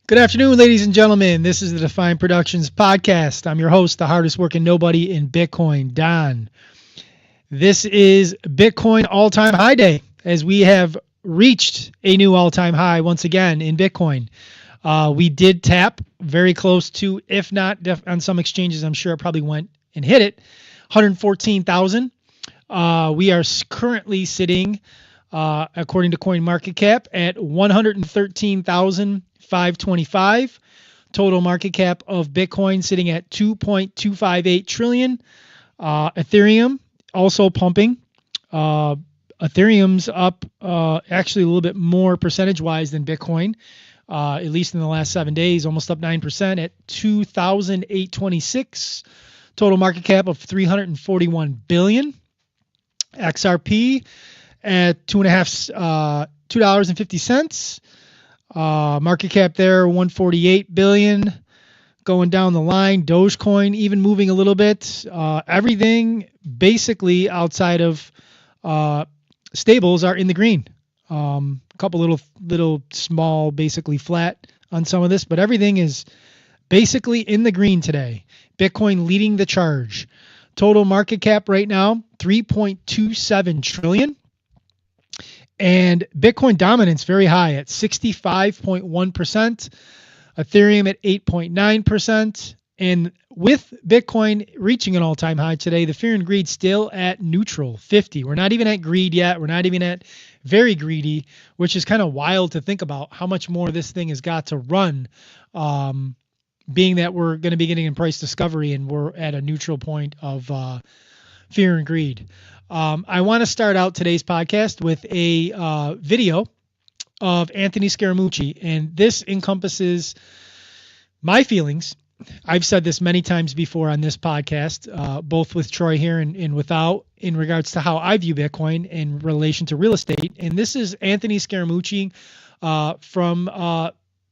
Good afternoon, ladies and gentlemen. This is the Defion Productions podcast. I'm your host, the hardest working nobody in Bitcoin, Don. This is Bitcoin all-time high day as we have reached a new all-time high once again in Bitcoin. We did tap very close to, if not on some exchanges, I'm sure it probably went and hit it, 114,000. We are currently sitting, according to CoinMarketCap, at 113,525. Total market cap of Bitcoin sitting at 2.258 trillion. Ethereum also pumping. Ethereum's up actually a little bit more percentage-wise than Bitcoin, at least in the last 7 days, almost up 9% at 2,826. Total market cap of 341 billion. XRP at $2.50. Market cap there 148 billion. Going down the line, Dogecoin even moving a little bit. Everything basically outside of stables are in the green. A couple little small, basically flat on some of this, but everything is basically in the green today. Bitcoin leading the charge. Total market cap right now, 3.27 trillion. And Bitcoin dominance very high at 65.1%. Ethereum at 8.9%. And with Bitcoin reaching an all-time high today, the fear and greed still at neutral, 50. We're not even at greed yet. We're not even at very greedy, which is kind of wild to think about how much more this thing has got to run, being that we're going to be getting in price discovery and we're at a neutral point of fear and greed. I want to start out today's podcast with a video of Anthony Scaramucci, and this encompasses my feelings. I've said this many times before on this podcast, both with Troy here and without, in regards to how I view Bitcoin in relation to real estate. And this is Anthony Scaramucci from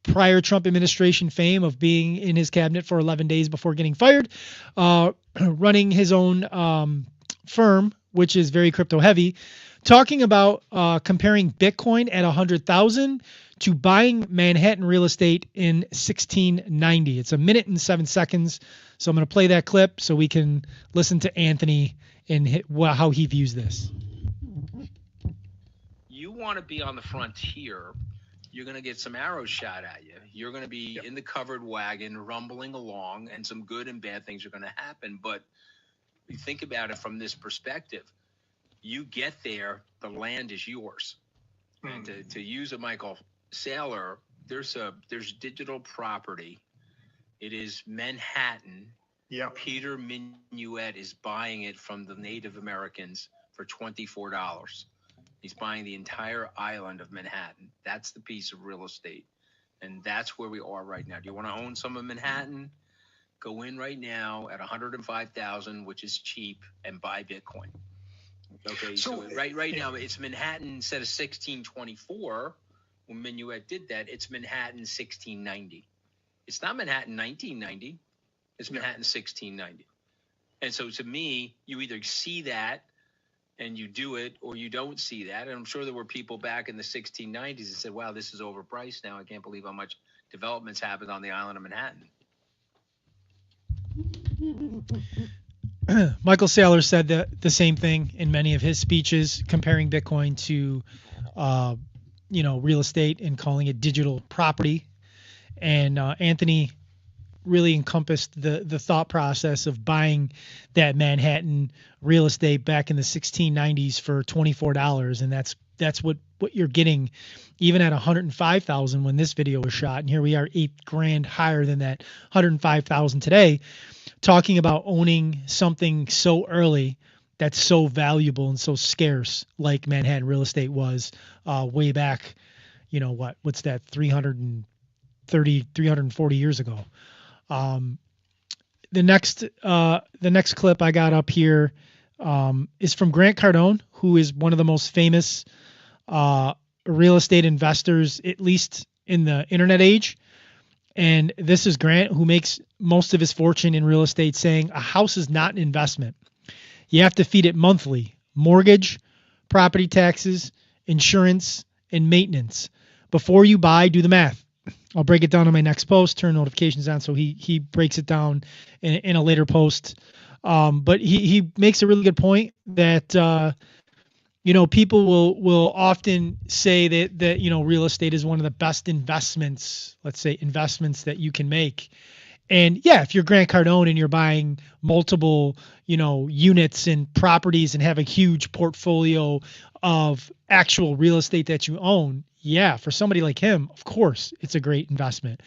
prior Trump administration fame of being in his cabinet for 11 days before getting fired, running his own firm, which is very crypto heavy, talking about comparing Bitcoin at 100,000 to buying Manhattan real estate in 1690. It's 1 minute and 7 seconds. So I'm going to play that clip so we can listen to Anthony and how he views this. You want to be on the frontier, you're going to get some arrows shot at you. You're going to be in the covered wagon, rumbling along, and some good and bad things are going to happen. But you think about it from this perspective. You get there, the land is yours. And to use a Michael Saylor, there's digital property. It is Manhattan. Yeah. Peter Minuet is buying it from the Native Americans for $24. He's buying the entire island of Manhattan. That's the piece of real estate. And that's where we are right now. Do you want to own some of Manhattan? Go in right now at 105,000, which is cheap, and buy Bitcoin. Okay, so right now it's Manhattan instead of 1624. When Minuet did that, it's Manhattan 1690. It's not Manhattan 1990. It's Manhattan 1690. And so to me, you either see that and you do it, or you don't see that. And I'm sure there were people back in the 1690s that said, wow, this is overpriced now. I can't believe how much development's happened on the island of Manhattan. Michael Saylor said the same thing in many of his speeches, comparing Bitcoin to, real estate and calling it digital property. And Anthony really encompassed the thought process of buying that Manhattan real estate back in the 1690s for $24, and that's what you're getting, even at 105,000 when this video was shot. And here we are $8,000 higher than that 105,000 today, talking about owning something so early that's so valuable and so scarce, like Manhattan real estate was way back, what's that, 340 years ago. The next clip I got up here is from Grant Cardone, who is one of the most famous real estate investors, at least in the internet age. And this is Grant, who makes most of his fortune in real estate, saying a house is not an investment. You have to feed it monthly: mortgage, property taxes, insurance, and maintenance. Before you buy, do the math. I'll break it down in my next post, turn notifications on. So he breaks it down in a later post. But he makes a really good point that people will often say that real estate is one of the best investments, let's say investments that you can make. And yeah, if you're Grant Cardone and you're buying multiple, units and properties and have a huge portfolio of actual real estate that you own, yeah, for somebody like him, of course, it's a great investment.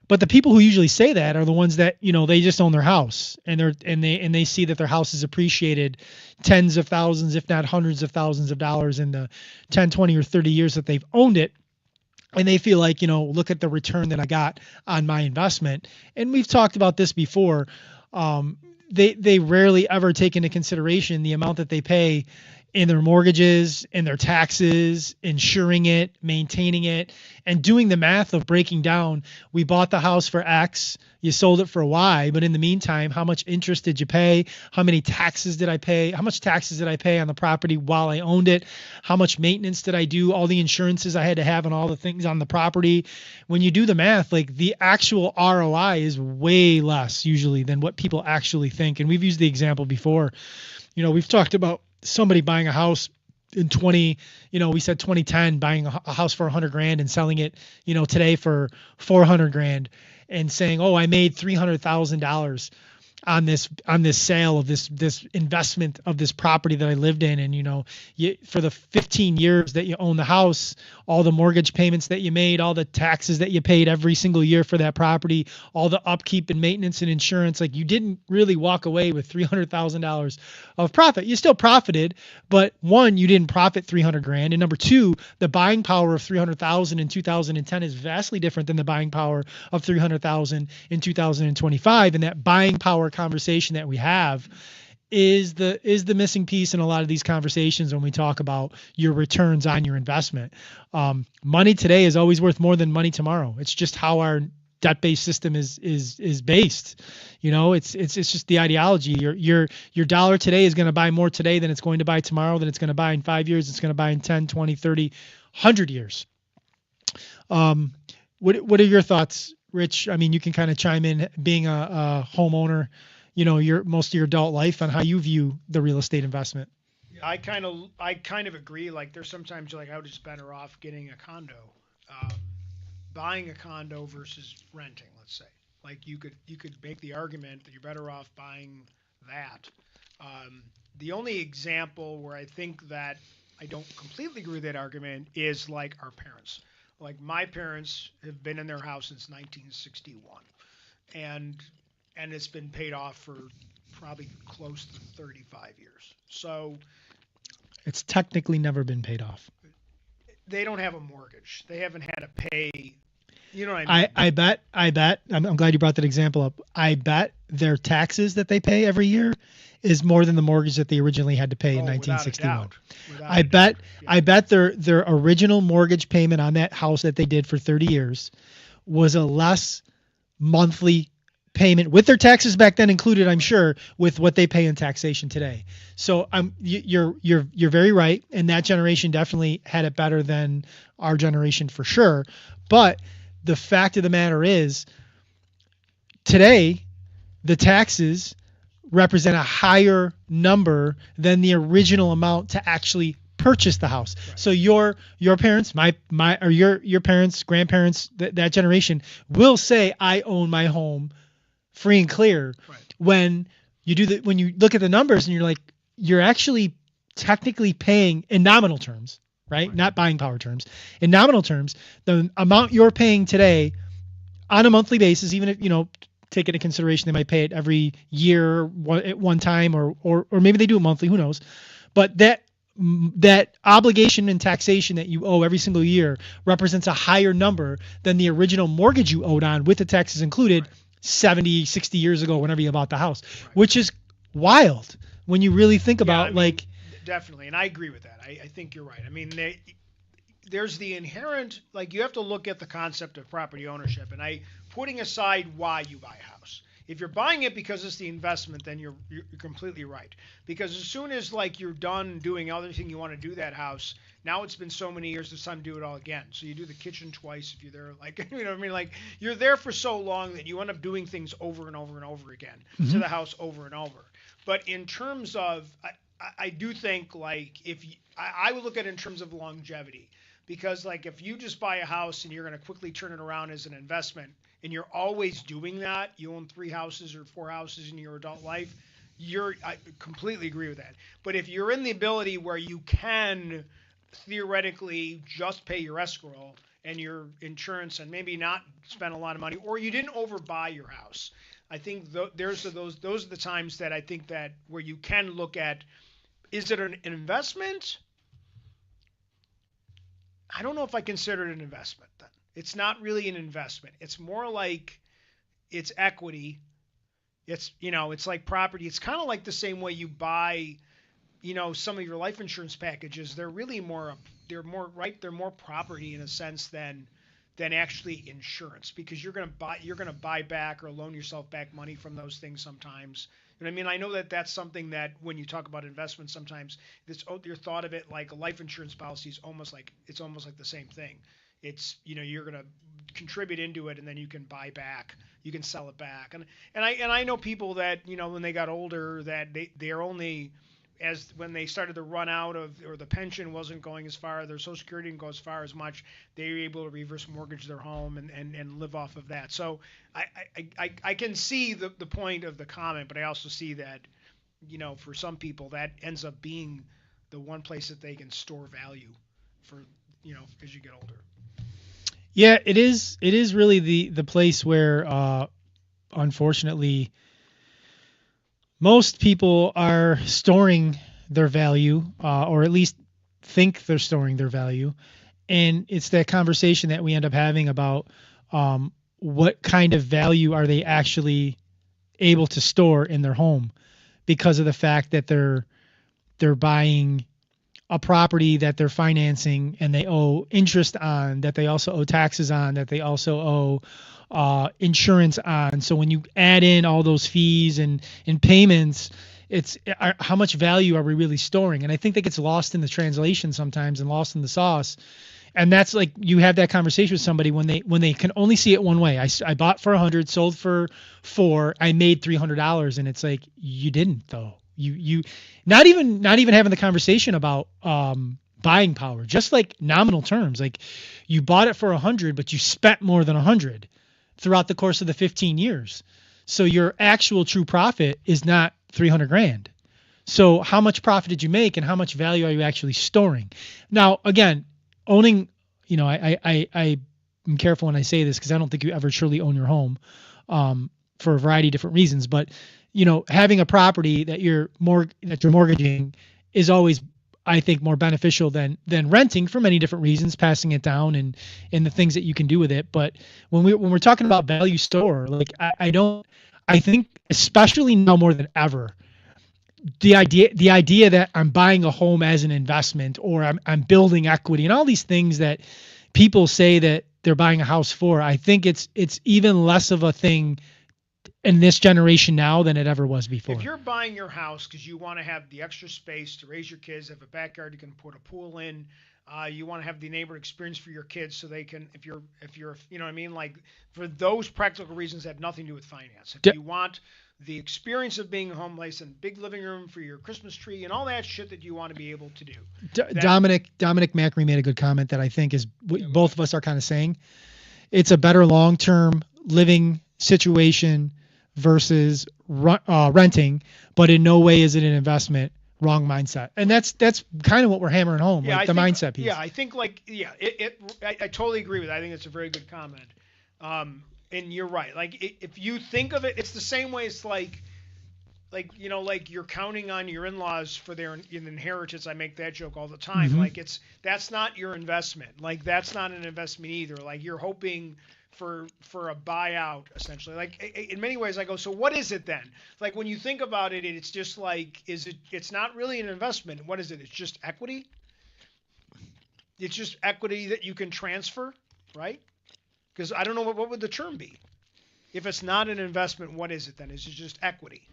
But the people who usually say that are the ones that, they just own their house and they see that their house is appreciated tens of thousands, if not hundreds of thousands of dollars in the 10, 20 or 30 years that they've owned it. And they feel like, look at the return that I got on my investment. And we've talked about this before. They rarely ever take into consideration the amount that they pay in their mortgages, in their taxes, insuring it, maintaining it, and doing the math of breaking down. We bought the house for X, you sold it for Y, but in the meantime, how much interest did you pay? How many taxes did I pay? How much taxes did I pay on the property while I owned it? How much maintenance did I do? All the insurances I had to have and all the things on the property. When you do the math, like the actual ROI is way less usually than what people actually think. And we've used the example before. We've talked about somebody buying a house in we said 2010, buying a house for $100,000 and selling it, today for $400,000 and saying, oh, I made $300,000 on this sale of this investment of this property that I lived in. And, for the 15 years that you own the house, all the mortgage payments that you made, all the taxes that you paid every single year for that property, all the upkeep and maintenance and insurance, like you didn't really walk away with $300,000 of profit. You still profited, but one, you didn't profit $300,000. And number two, the buying power of $300,000 in 2010 is vastly different than the buying power of $300,000 in 2025. And that buying power conversation that we have is the missing piece in a lot of these conversations when we talk about your returns on your investment. Money today is always worth more than money tomorrow. It's just how our debt-based system is based. It's just the ideology. Your dollar today is going to buy more today than it's going to buy tomorrow, than it's going to buy in 5 years, it's going to buy in 10, 20, 30, 100 years. What are your thoughts, Rich? I mean, you can kind of chime in, being a homeowner, your most of your adult life, on how you view the real estate investment. I kind of agree. Like there's sometimes you're like, I would just better off getting a condo, buying a condo versus renting. Let's say, like you could make the argument that you're better off buying that. The only example where I think that I don't completely agree with that argument is like our parents. Like my parents have been in their house since 1961, and it's been paid off for probably close to 35 years. So it's technically never been paid off. They don't have a mortgage. They haven't had to pay. You know what I mean? I bet. I'm glad you brought that example up. I bet their taxes that they pay every year is more than the mortgage that they originally had to pay in 1961. I bet their original mortgage payment on that house that they did for 30 years was a less monthly payment with their taxes back then included, I'm sure, with what they pay in taxation today. So you're very right, and that generation definitely had it better than our generation for sure. But the fact of the matter is, today the taxes represent a higher number than the original amount to actually purchase the house. Right. So your parents, or your parents, grandparents, that generation will say, I own my home free and clear. Right. When you look at the numbers and you're like, you're actually technically paying in nominal terms, right? Not buying power terms. In nominal terms, the amount you're paying today on a monthly basis, even if, take into consideration they might pay it every year at one time, or maybe they do it monthly, who knows? But that obligation and taxation that you owe every single year represents a higher number than the original mortgage you owed on, with the taxes included, 70, 60 years ago, whenever you bought the house, which is wild when you really think about definitely. And I agree with that. I think you're right. I mean, there's the inherent, like you have to look at the concept of property ownership, and putting aside why you buy a house. If you're buying it because it's the investment, then you're completely right. Because as soon as like you're done doing everything you want to do that house, Now it's been so many years, it's time to do it all again. So you do the kitchen twice if you're there, like, you know what I mean? Like, you're there for so long that you end up doing things over and over and over again to the house over and over. But in terms of, I do think, like, if you, I would look at it in terms of longevity. Because, like, if you just buy a house and you're going to quickly turn it around as an investment, and you're always doing that, you own 3 houses or 4 houses in your adult life, I completely agree with that. But if you're in the ability where you can theoretically just pay your escrow and your insurance and maybe not spend a lot of money, or you didn't overbuy your house, I think those are the times that I think that where you can look at, is it an investment? I don't know if I consider it an investment then. It's not really an investment. It's more like it's equity. It's, it's like property. It's kind of like the same way you buy, some of your life insurance packages. They're really right? They're more property in a sense than actually insurance, because you're going to buy back or loan yourself back money from those things sometimes. And I mean, I know that that's something that when you talk about investments, sometimes you're thought of it like a life insurance policy is almost like the same thing. It's, you're going to contribute into it and then you can buy back, you can sell it back. And I know people that, when they got older, that they're only, as when they started to run out of, or the pension wasn't going as far, their Social Security didn't go as far as much, they were able to reverse mortgage their home and live off of that. So I can see the point of the comment, but I also see that, for some people that ends up being the one place that they can store value for, as you get older. Yeah, it is. It is really the place where, unfortunately, most people are storing their value, or at least think they're storing their value. And it's that conversation that we end up having about what kind of value are they actually able to store in their home, because of the fact that they're buying a property that they're financing and they owe interest on, that they also owe taxes on, that they also owe insurance on. So when you add in all those fees and payments, it's how much value are we really storing? And I think that gets lost in the translation sometimes and lost in the sauce. And that's like, you have that conversation with somebody when they can only see it one way. I bought for 100, sold for 4, I made $300, and it's like, you didn't though. You not even having the conversation about buying power, just like nominal terms. Like, you bought it for 100, but you spent more than 100 throughout the course of the 15 years. So your actual true profit is not 300 grand. So how much profit did you make, and how much value are you actually storing? Now, again, owning, I am careful when I say this, because I don't think you ever truly own your home, for a variety of different reasons. But, having a property that you're mortgaging is always, I think, more beneficial than renting for many different reasons, passing it down and the things that you can do with it. But when we're talking about value store, like, I think especially now more than ever, the idea that I'm buying a home as an investment, or I'm building equity, and all these things that people say that they're buying a house for, I think it's even less of a thing in this generation now than it ever was before. If you're buying your house because you want to have the extra space to raise your kids, have a backyard you can put a pool in, you want to have the neighbor experience for your kids so they can, if you're, you know what I mean? Like, for those practical reasons that have nothing to do with finance. If you want the experience of being a home place and big living room for your Christmas tree and all that shit that you want to be able to do. Dominic Macri made a good comment that I think is both of us are kind of saying. It's a better long-term living situation versus renting, but in no way is it an investment. Wrong mindset. And that's kind of what we're hammering home, like the mindset piece. Yeah, I think I totally agree with that. I think it's a very good comment. And you're right. Like, if you think of it, it's the same way. It's like you're counting on your in-laws for their inheritance. I make that joke all the time. Mm-hmm. Like, that's not your investment. Like, that's not an investment either. Like, you're hoping for a buyout, essentially. Like, in many ways, I go, so what is it then? Like, when you think about it, it's just like, it's not really an investment. What is it? It's just equity. It's just equity that you can transfer, right? Because I don't know what would the term be. If it's not an investment, what is it then? Is it just equity?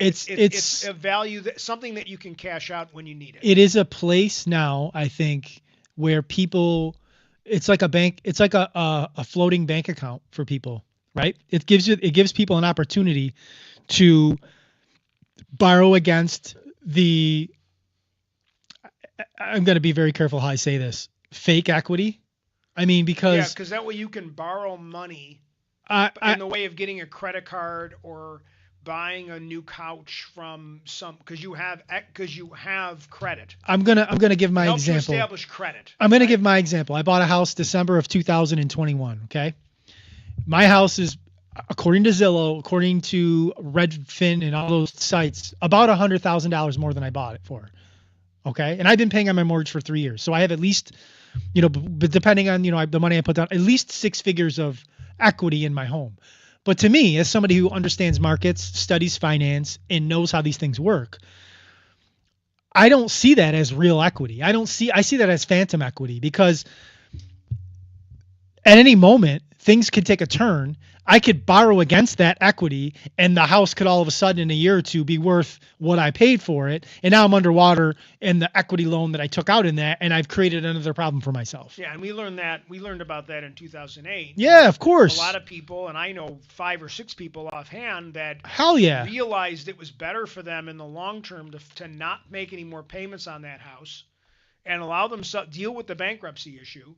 It's a value something that you can cash out when you need it. It is a place now, I think, where people, it's like a bank, it's like a floating bank account for people, right? It gives people an opportunity to borrow against the, I'm going to be very careful how I say this, fake equity. I mean, because because that way you can borrow money I in the way of getting a credit card or buying a new couch from because you have credit. I'm gonna give my It helps example. You establish credit. I'm gonna give my example. I bought a house December of 2021. Okay, my house is, according to Zillow, according to Redfin and all those sites, about $100,000 more than I bought it for. Okay, and I've been paying on my mortgage for 3 years, so I have at least, but depending on the money I put down, at least six figures of equity in my home. But to me, as somebody who understands markets, studies finance, and knows how these things work, I don't see that as real equity. I see that as phantom equity, because at any moment things could take a turn. I could borrow against that equity, and the house could all of a sudden in a year or two be worth what I paid for it. And now I'm underwater in the equity loan that I took out in that, and I've created another problem for myself. Yeah, and we learned about that in 2008. Yeah, of course. A lot of people, and I know 5 or 6 people offhand that hell yeah realized it was better for them in the long term to not make any more payments on that house and allow themselves deal with the bankruptcy issue,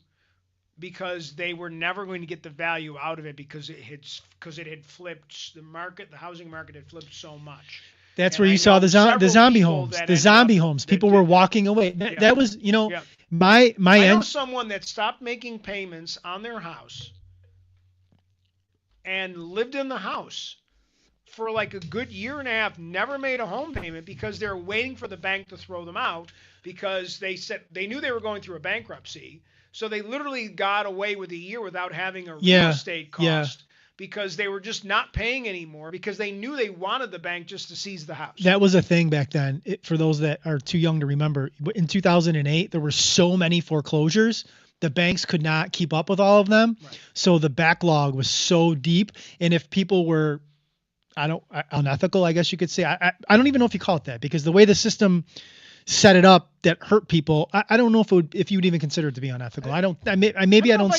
because they were never going to get the value out of it because it had flipped the housing market had flipped so much. That's where you saw the zombie homes. The zombie homes. People were walking away. That was, my I know someone that stopped making payments on their house and lived in the house for like a good year and a half, never made a home payment because they're waiting for the bank to throw them out, because they knew they were going through a bankruptcy. So they literally got away with a year without having a real estate cost because they were just not paying anymore, because they knew they wanted the bank just to seize the house. That was a thing back then. For those that are too young to remember, in 2008, there were so many foreclosures. The banks could not keep up with all of them. Right. So the backlog was so deep. And if people were, unethical, I guess you could say, I don't even know if you call it that, because the way the system set it up that hurt people, I don't know if you would even consider it to be unethical. I don't see anything. Yeah, maybe I don't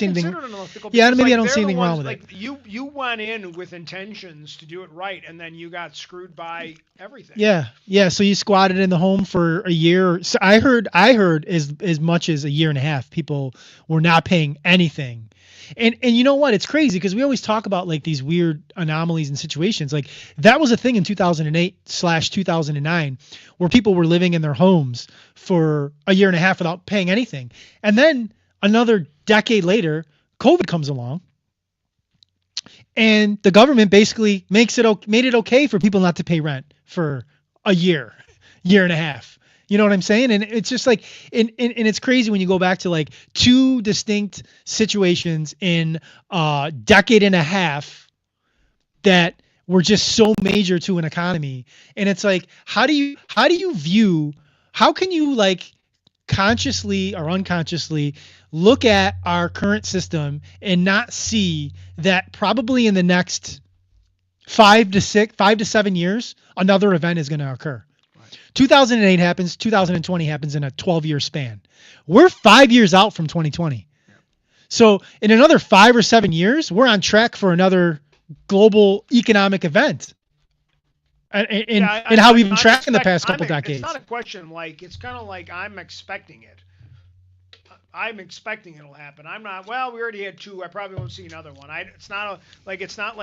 see anything wrong with it. You went in with intentions to do it right, and then you got screwed by everything. Yeah. So you squatted in the home for a year. So I heard as much as a year and a half, people were not paying anything. And you know what? It's crazy, because we always talk about like these weird anomalies and situations. Like that was a thing in 2008/2009 where people were living in their homes for a year and a half without paying anything. And then another decade later, COVID comes along, and the government basically made it okay for people not to pay rent for a year and a half. You know what I'm saying? And it's just like, and it's crazy when you go back to like two distinct situations in a decade and a half that were just so major to an economy. And it's like, how can you like consciously or unconsciously look at our current system and not see that probably in the next 5 to 7 years, another event is going to occur. 2008 happens, 2020 happens in a 12-year span. We're 5 years out from 2020. Yeah. So in another 5 or 7 years, we're on track for another global economic event. And how we've been tracking the past couple decades. It's not a question like, it's kind of like I'm expecting it. I'm expecting it'll happen. I'm not. Well, we already had 2. I probably won't see another one. It's not like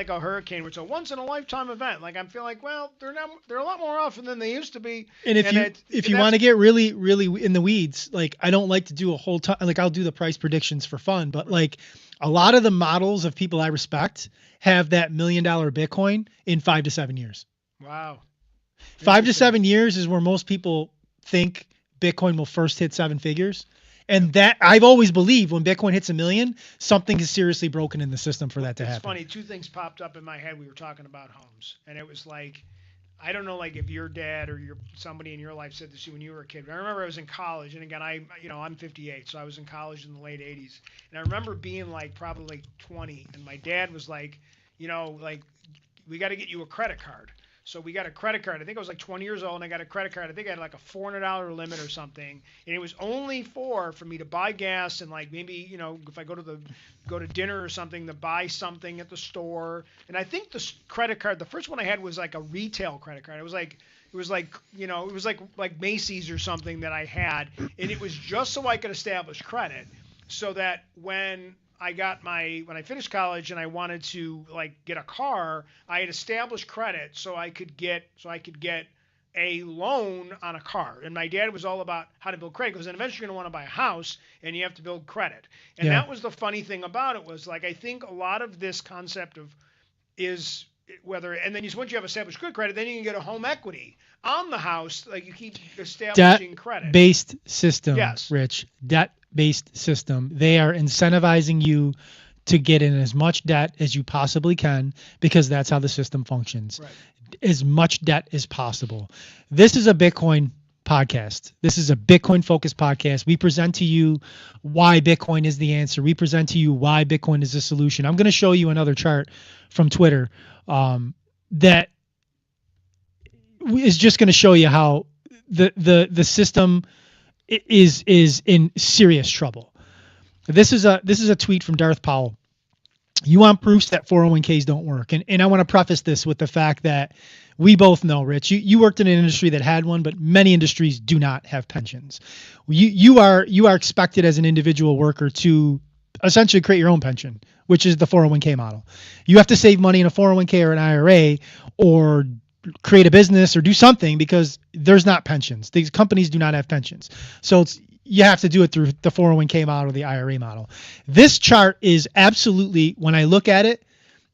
a hurricane, which is a once in a lifetime event. Like I'm feeling like, well, they're a lot more often than they used to be. And if you want to get really, really in the weeds, like I don't like to do a whole ton. Like I'll do the price predictions for fun, but like a lot of the models of people I respect have that $1 million Bitcoin in 5 to 7 years. Wow. 5 to 7 years is where most people think Bitcoin will first hit 7 figures. And that I've always believed when Bitcoin hits $1 million, something is seriously broken in the system for that to happen. It's funny. 2 things popped up in my head. We were talking about homes, and it was like, I don't know, like if your dad or somebody in your life said this to you when you were a kid. But I remember I was in college, and again, I'm 58, so I was in college in the late 80s, and I remember being like probably like 20, and my dad was like, like we got to get you a credit card. So we got a credit card. I think I was like 20 years old, and I got a credit card. I think I had like a $400 limit or something, and it was only for me to buy gas and like maybe if I go to dinner or something to buy something at the store. And I think the credit card, the first one I had was like a retail credit card. It was like Macy's or something that I had, and it was just so I could establish credit, so that when I finished college and I wanted to like get a car, I had established credit so I could get a loan on a car. And my dad was all about how to build credit, because then eventually you're going to want to buy a house and you have to build credit. And Yeah. that was the funny thing about it, was like, I think a lot of this concept of is whether, and then once you have established good credit, then you can get a home equity on the house. Like you keep establishing credit. Debt-based system, Yes. Rich. Debt-based system. They are incentivizing you to get in as much debt as you possibly can, because that's how the system functions. Right. As much debt as possible. This is a Bitcoin podcast. This is a Bitcoin focused podcast. We present to you why Bitcoin is the answer. We present to you why Bitcoin is the solution. I'm going to show you another chart from Twitter that is just going to show you how the system is in serious trouble. This is a tweet from Darth Powell. You want proofs that 401ks don't work. And I want to preface this with the fact that we both know, Rich, you worked in an industry that had one, but many industries do not have pensions. You are expected as an individual worker to essentially create your own pension, which is the 401k model. You have to save money in a 401k or an IRA, or create a business or do something, because there's not pensions. These companies do not have pensions. So you have to do it through the 401k model, the IRA model. This chart is absolutely, when I look at it,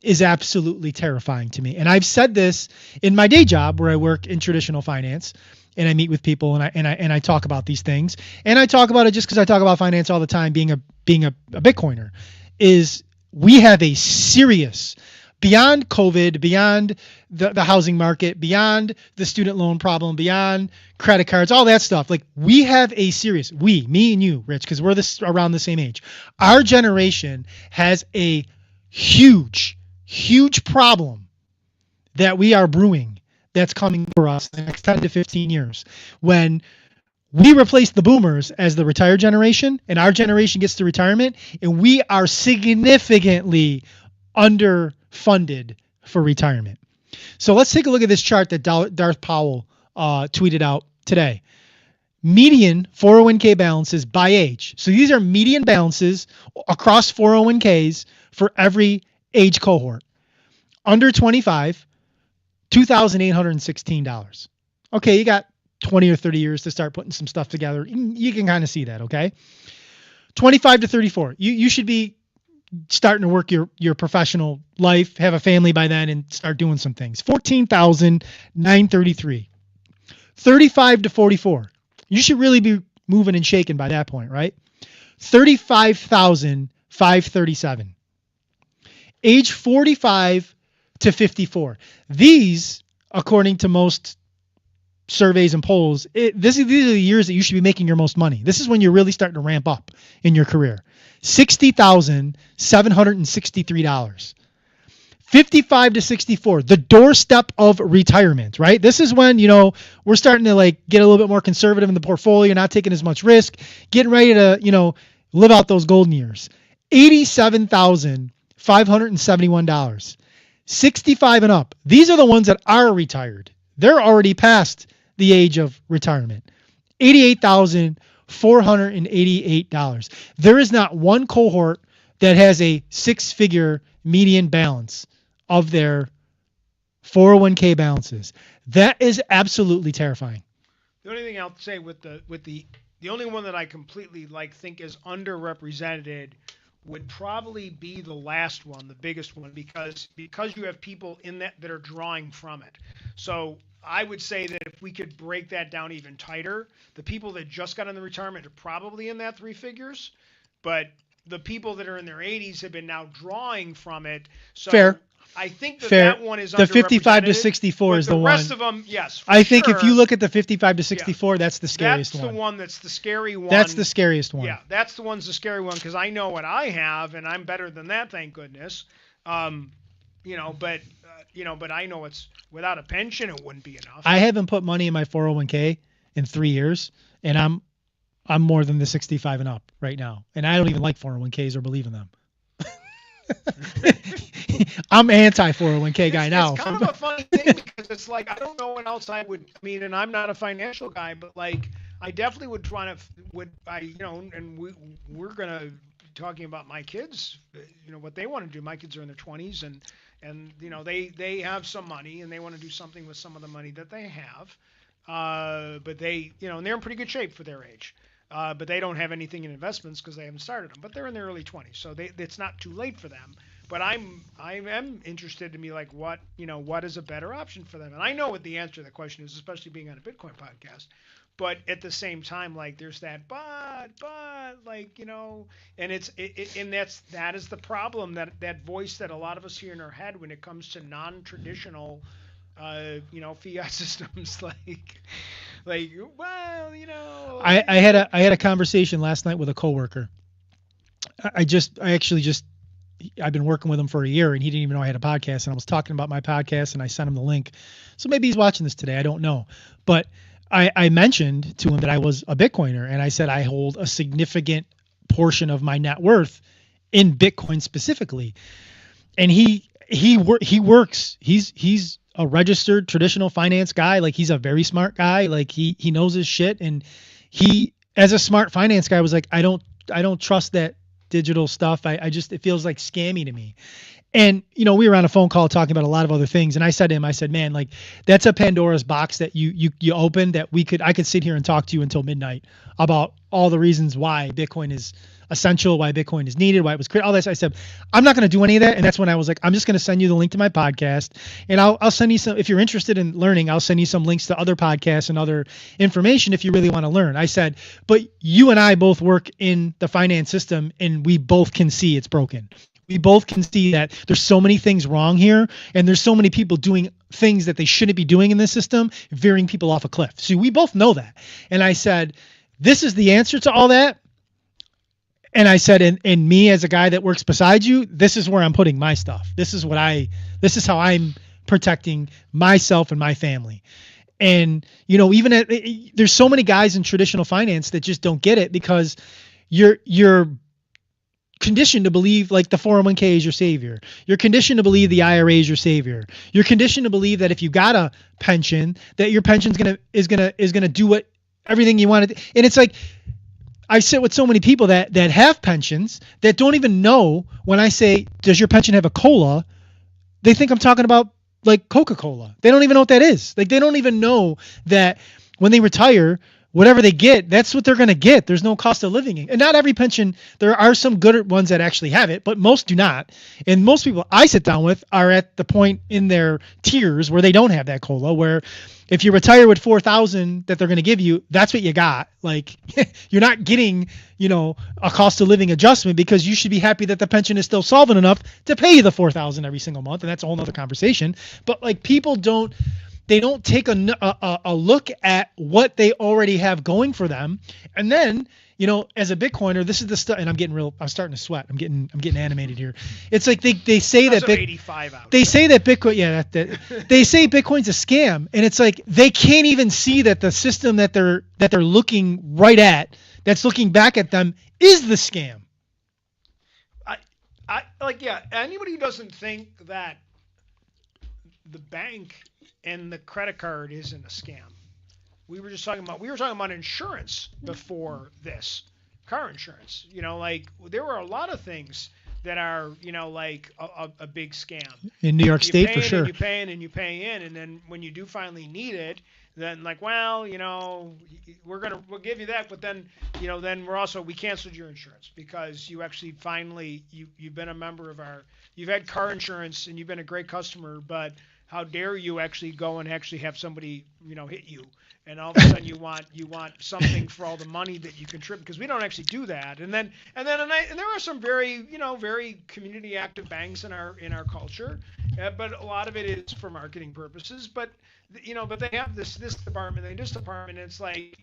is absolutely terrifying to me. And I've said this in my day job where I work in traditional finance, and I meet with people and I talk about these things. And I talk about it just because I talk about finance all the time, being a Bitcoiner, is we have a serious, beyond COVID, beyond the housing market, beyond the student loan problem, beyond credit cards, all that stuff. Like, we have a serious, me and you, Rich, because we're around the same age. Our generation has a huge problem that we are brewing that's coming for us in the next 10 to 15 years. When we replace the boomers as the retired generation, and our generation gets to retirement, and we are significantly underfunded for retirement. So let's take a look at this chart that Darth Powell tweeted out today. Median 401k balances by age. So these are median balances across 401ks for every age cohort. Under 25, $2,816. Okay, you got 20 or 30 years to start putting some stuff together. You can kind of see that, okay? 25 to 34. You should be starting to work your professional life, have a family by then, and start doing some things. 14,933. 35 to 44. You should really be moving and shaking by that point, right? 35,537. Age 45 to 54. These, according to most surveys and polls, these are the years that you should be making your most money. This is when you're really starting to ramp up in your career. $60,763. 55 to 64, the doorstep of retirement, right? This is when, we're starting to like get a little bit more conservative in the portfolio, not taking as much risk, getting ready to, live out those golden years. $87,571. 65 and up. These are the ones that are retired. They're already past the age of retirement. $88,488. There is not one cohort that has a six-figure median balance of their 401k balances. That is absolutely terrifying. The only thing I'll say with the only one that I completely think is underrepresented would probably be the last one, the biggest one, because you have people in that are drawing from it. So I would say that if we could break that down even tighter, the people that just got in the retirement are probably in that three figures, but the people that are in their 80s have been now drawing from it. So Fair. I think Fair. that one is the 55 to 64 is the one. The rest of them, yes. I think if you look at the 55 to 64, that's the scariest one. That's the one that's the scary one. That's the scariest one. Yeah, that's the scary one, because I know what I have, and I'm better than that, thank goodness. but I know it's without a pension, it wouldn't be enough. I haven't put money in my 401k in 3 years, and I'm more than the 65 and up right now, and I don't even like 401ks or believe in them. I'm anti 401k guy now. It's kind of a funny thing because it's like I don't know what else I would. I mean, and I'm not a financial guy, but like I definitely would try to and we're gonna talking about my kids, what they want to do. My kids are in their 20s and they have some money and they want to do something with some of the money that they have, but they and they're in pretty good shape for their age. But they don't have anything in investments because they haven't started them. But they're in their early 20s, so it's not too late for them. But I am interested to be like, what is a better option for them? And I know what the answer to the question is, especially being on a Bitcoin podcast. But at the same time, like there's that but like and that is the problem, that voice that a lot of us hear in our head when it comes to non-traditional fiat systems like I had a conversation last night with a coworker. I've been working with him for a year and he didn't even know I had a podcast, and I was talking about my podcast and I sent him the link. So maybe he's watching this today. I don't know. But I mentioned to him that I was a Bitcoiner, and I said I hold a significant portion of my net worth in Bitcoin specifically. And he works. He's a registered traditional finance guy. Like he's a very smart guy. Like he knows his shit. And he, as a smart finance guy, was like, I don't trust that digital stuff. It feels like scammy to me. And, we were on a phone call talking about a lot of other things. And I said to him, I said, man, like that's a Pandora's box that you opened that I could sit here and talk to you until midnight about all the reasons why Bitcoin is essential, why Bitcoin is needed, why it was created, all that. I said, I'm not going to do any of that. And that's when I was like, I'm just going to send you the link to my podcast, and I'll send you some, if you're interested in learning, I'll send you some links to other podcasts and other information if you really want to learn. I said, but you and I both work in the finance system and we both can see it's broken. We both can see that there's so many things wrong here, and there's so many people doing things that they shouldn't be doing in this system, veering people off a cliff. So we both know that. And I said, this is the answer to all that. And I said, and me as a guy that works beside you, this is where I'm putting my stuff. This is how I'm protecting myself and my family. And, there's so many guys in traditional finance that just don't get it because you're conditioned to believe like the 401k is your savior. You're conditioned to believe the IRA is your savior. You're conditioned to believe that if you got a pension, that your pension's is gonna do what everything you wanted. And it's like, I sit with so many people that have pensions that don't even know when I say, does your pension have a cola? They think I'm talking about like Coca-Cola. They don't even know what that is. Like they don't even know that when they retire, whatever they get, that's what they're going to get. There's no cost of living. And not every pension, there are some good ones that actually have it, but most do not. And most people I sit down with are at the point in their tiers where they don't have that COLA, where if you retire with $4,000 that they're going to give you, that's what you got. Like you're not getting, a cost of living adjustment, because you should be happy that the pension is still solvent enough to pay you the $4,000 every single month. And that's a whole nother conversation. But like people don't take a look at what they already have going for them. And then, as a Bitcoiner, this is the stuff, and I'm starting to sweat. I'm getting animated here. It's like they say that 85 out. They say that Bitcoin, they say Bitcoin's a scam, and it's like they can't even see that the system that they're looking right at, that's looking back at them, is the scam. Anybody who doesn't think that the bank and the credit card isn't a scam. We were talking about insurance before this, car insurance. There were a lot of things that are, like a big scam. In New York State, for sure. You pay in and you pay in, and then when you do finally need it, then like, well, we'll give you that, but then, then we canceled your insurance because you actually finally you've been a member of you've had car insurance and you've been a great customer, but how dare you actually go and actually have somebody, hit you, and all of a sudden you want something for all the money that you contribute, because we don't actually do that. And there are some very, very community active banks in our culture, but a lot of it is for marketing purposes. But but they have this department and this department. And it's like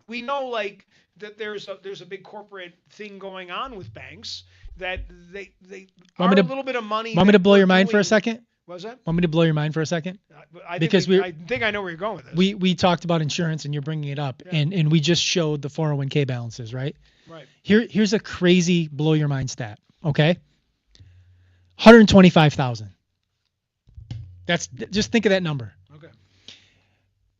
we know like that there's a big corporate thing going on with banks that they Want are me a to- little bit of money. Want me that to blow we're your mind for a doing- second? What was that? Want me to blow your mind for a second? I Because I think I know where you're going with this. We talked about insurance and you're bringing it up, Yeah. and we just showed the 401k balances, right? Right. Here's a crazy blow your mind stat. Okay, 125,000. That's just think of that number. Okay.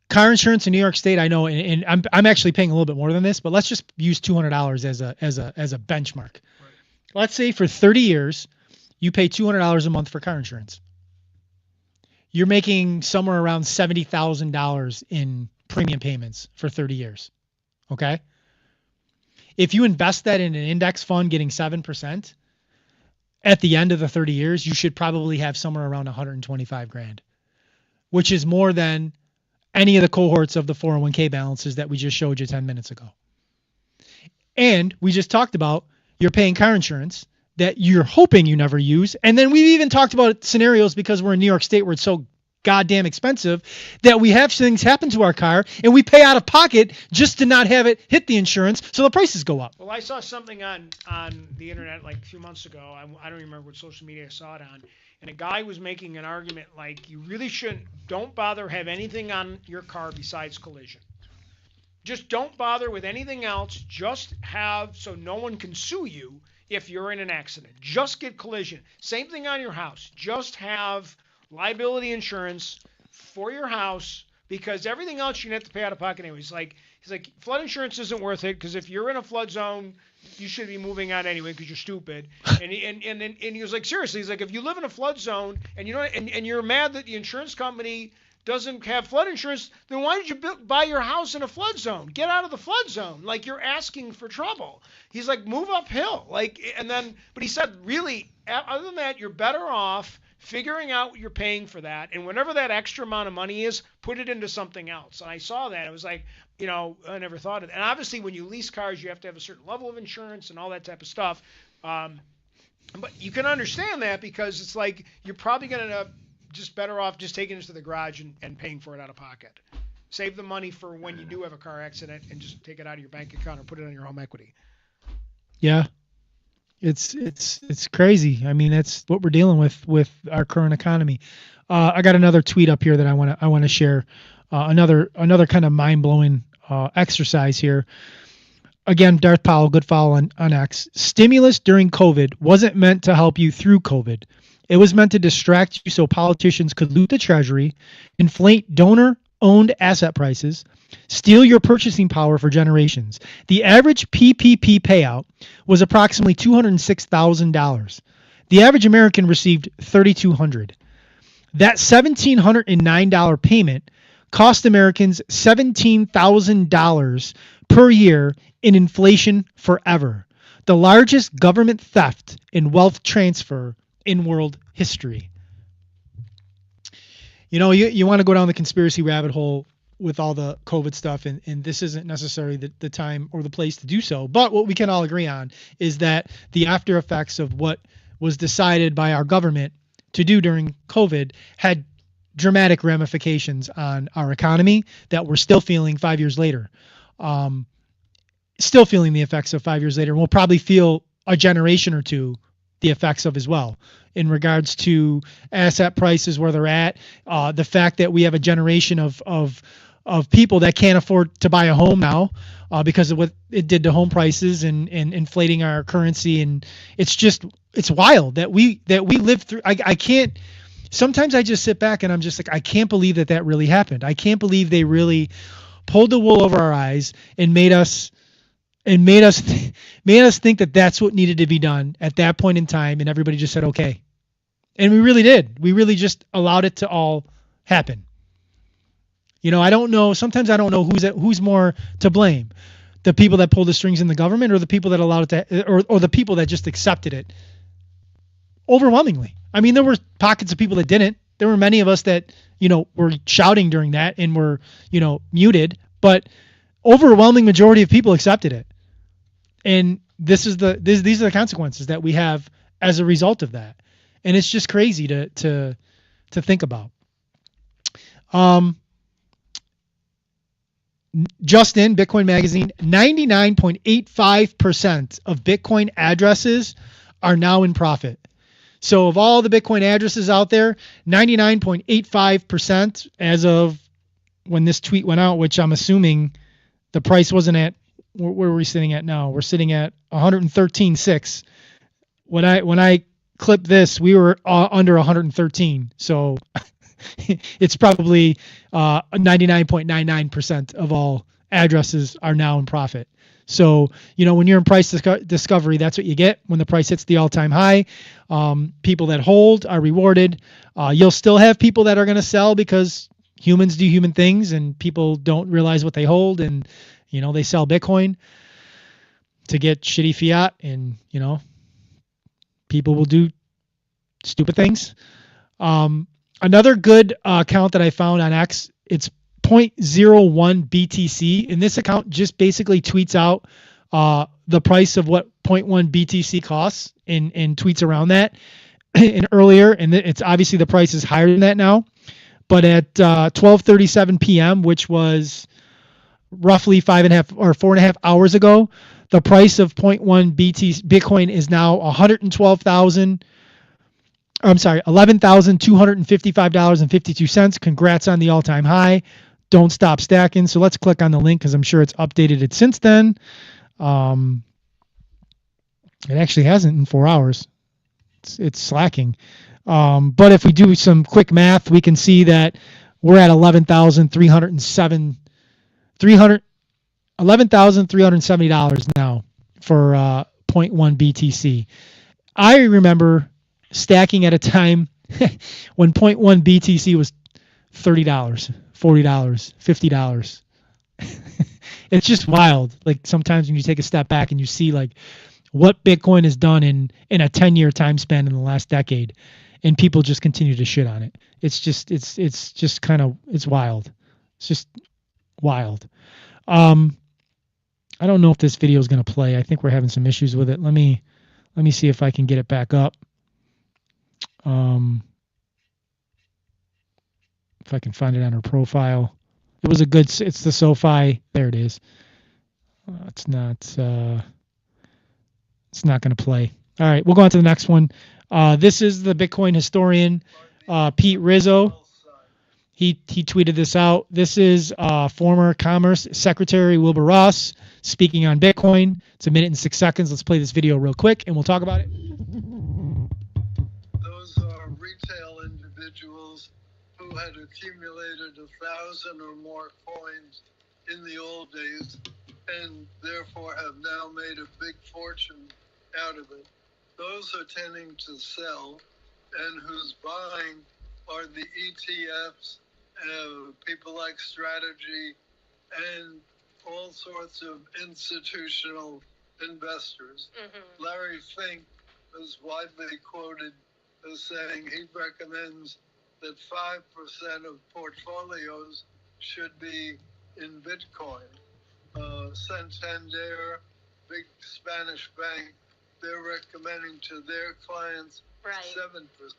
Car insurance in New York State, I know, and I'm actually paying a little bit more than this, but let's just use $200 as a benchmark. Right. Let's say for 30 years, you pay $200 a month for car insurance. You're making somewhere around $70,000 in premium payments for 30 years. Okay. If you invest that in an index fund getting 7%, at the end of the 30 years, you should probably have somewhere around 125 grand, which is more than any of the cohorts of the 401k balances that we just showed you 10 minutes ago. And we just talked about you're paying car insurance that you're hoping you never use. And then we've even talked about scenarios because we're in New York State where it's so goddamn expensive that we have things happen to our car and we pay out of pocket just to not have it hit the insurance, so the prices go up. Well, I saw something on the internet like a few months ago. I don't remember what social media I saw it on. And a guy was making an argument like you really don't bother have anything on your car besides collision. Just don't bother with anything else. Just have so no one can sue you if you're in an accident. Just get collision. Same thing on your house. Just have liability insurance for your house because everything else you're going to have to pay out of pocket anyway. He's like, flood insurance isn't worth it because if you're in a flood zone, you should be moving out anyway because you're stupid. And he was like, seriously, he's like, if you live in a flood zone and you know and you're mad that the insurance company doesn't have flood insurance, then why did you buy your house in a flood zone? Get out of the flood zone. Like, you're asking for trouble. He's like, move uphill. But he said, really, other than that, you're better off figuring out what you're paying for that. And whenever that extra amount of money is, put it into something else. And I saw that. It was like, I never thought of it. And obviously, when you lease cars, you have to have a certain level of insurance and all that type of stuff. But you can understand that because it's like you're probably going to end up just better off just taking it to the garage and paying for it out of pocket. Save the money for when you do have a car accident and just take it out of your bank account or put it on your home equity. Yeah. It's crazy. I mean, that's what we're dealing with our current economy. I got another tweet up here that I want to share. Another kind of mind-blowing exercise here. Again, Darth Powell, good follow on X. Stimulus during COVID wasn't meant to help you through COVID. It was meant to distract you so politicians could loot the treasury, inflate donor-owned asset prices, steal your purchasing power for generations. The average PPP payout was approximately $206,000. The average American received $3,200. That $1,709 payment cost Americans $17,000 per year in inflation forever. The largest government theft and wealth transfer in world history. You want to go down the conspiracy rabbit hole with all the COVID stuff, and this isn't necessarily the time or the place to do so. But what we can all agree on is that the after effects of what was decided by our government to do during COVID had dramatic ramifications on our economy that we're still feeling 5 years later. Still feeling the effects of 5 years later. And we'll probably feel a generation or two the effects of as well in regards to asset prices where they're at, the fact that we have a generation of people that can't afford to buy a home now because of what it did to home prices and inflating our currency. And it's wild that we live through. I can't. Sometimes I just sit back and I'm just like, I can't believe that really happened. I can't believe they really pulled the wool over our eyes and made us think that that's what needed to be done at that point in time, and everybody just said okay. And we really did. We really just allowed it to all happen. I don't know. Sometimes I don't know who's more to blame. The people that pulled the strings in the government, or the people that allowed it to, or the people that just accepted it overwhelmingly. I mean, there were pockets of people that didn't. There were many of us that, were shouting during that and were, muted, but overwhelming majority of people accepted it. And these are the consequences that we have as a result of that. And it's just crazy to think about. Just in Bitcoin Magazine, 99.85% of Bitcoin addresses are now in profit. So of all the Bitcoin addresses out there, 99.85% as of when this tweet went out, which I'm assuming the price wasn't at, where are we sitting at now? We're sitting at 113.6. When I clipped this, we were under 113. So it's probably 99.99% of all addresses are now in profit. So, when you're in price discovery, that's what you get when the price hits the all-time high. People that hold are rewarded. You'll still have people that are going to sell because humans do human things and people don't realize what they hold, and, they sell Bitcoin to get shitty fiat, and, people will do stupid things. Another good account that I found on X, it's zero point 0.01 BTC, and this account just basically tweets out the price of what 0.1 BTC costs and tweets around that. And earlier, and it's obviously the price is higher than that now, but at 12:37 p.m., which was roughly 4.5 hours ago, the price of 0.1 Bitcoin is now $11,255.52. Congrats on the all-time high. Don't stop stacking. So let's click on the link because I'm sure it's updated it since then. It actually hasn't in 4 hours. It's slacking. But if we do some quick math, we can see that we're at $11,370 now for 0.1 BTC. I remember stacking at a time when 0.1 BTC was $30, $40, $50. It's just wild. Like sometimes when you take a step back and you see like what Bitcoin has done in a 10-year time span in the last decade, and people just continue to shit on it. It's just wild. It's just wild. I don't know if this video is going to play. I think we're having some issues with it. Let me see if I can get it back up. If I can find it on her profile. It's the SoFi. There it is. It's not going to play. All right, we'll go on to the next one. This is the Bitcoin historian, Pete Rizzo. He tweeted this out. This is former Commerce Secretary Wilbur Ross speaking on Bitcoin. It's 1 minute and 6 seconds. Let's play this video real quick, and we'll talk about it. Those are retail individuals who had accumulated 1,000 or more coins in the old days and therefore have now made a big fortune out of it. Those are tending to sell, and who's buying are the ETFs, people like Strategy, and all sorts of institutional investors. Mm-hmm. Larry Fink is widely quoted as saying he recommends that 5% of portfolios should be in Bitcoin. Santander, big Spanish bank, they're recommending to their clients 7%.